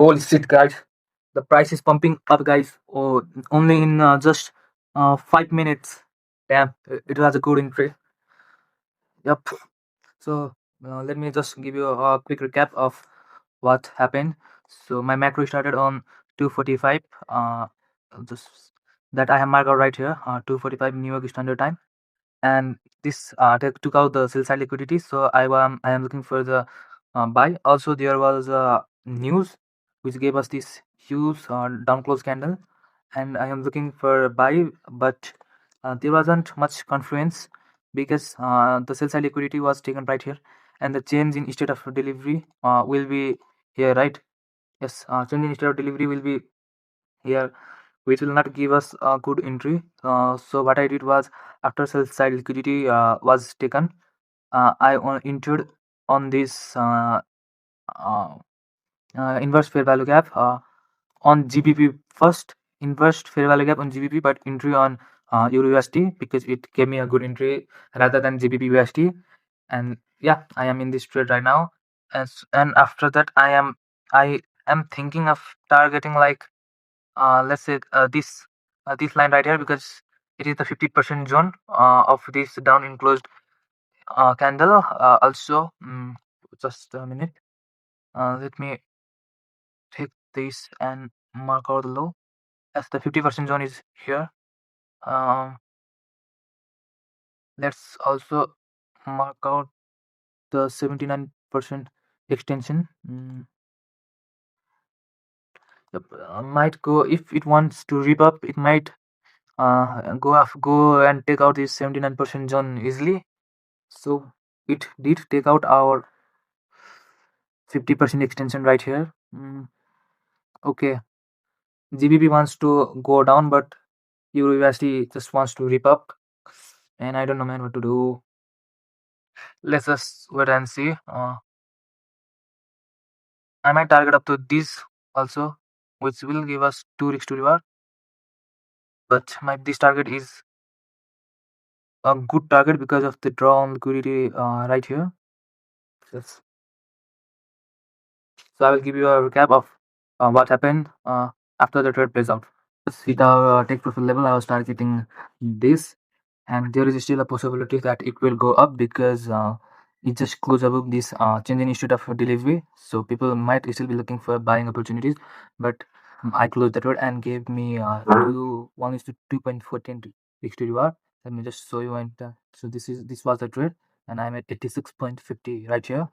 Holy shit, guys! The price is pumping up, guys. Oh, only in just 5 minutes. Damn, it was a good entry. Yep. So let me just give you a quick recap of what happened. So my macro started on 2:45. Just that I have marked out right here. 2:45 New York Standard Time, and this took out the sell side liquidity. So I am looking for the buy. Also, there was news which gave us this huge down close candle, and I am looking for buy, but there wasn't much confluence because the sell side liquidity was taken right here, and the change in state of delivery will be here, right? Yes, change in state of delivery will be here, which will not give us a good entry. So what I did was, after sell side liquidity was taken, I entered on this uh, inverse fair value gap on GBP first. Inverse fair value gap on GBP, but entry on Euro USD because it gave me a good entry rather than GBP USD. And yeah, I am in this trade right now. And after that, I am thinking of targeting, like, let's say this line right here, because it is the 50% zone of this down enclosed candle. Also, just a minute. Let me take this and mark out the low, as the 50% zone is here. Um, let's also mark out the 79% extension. Yep, might go, if it wants to rip up, it might go and take out this 79% zone easily. So it did take out our 50% extension right here. Okay, GBP wants to go down, but Euro USD just wants to rip up, and I don't know, man, what to do. Let's just wait and see. I might target up to this also, which will give us 2 risk to reward. But this target is a good target because of the draw on liquidity right here. Yes. So I will give you a recap of what happened after the trade plays out. With our take profit level, I was targeting this, and there is still a possibility that it will go up because it just closed above this change in state of delivery. So people might still be looking for buying opportunities, but I closed the trade and gave me 1 is to 2.14 risk to reward. Let me just show you. And so this was the trade, and I'm at 86.50 right here.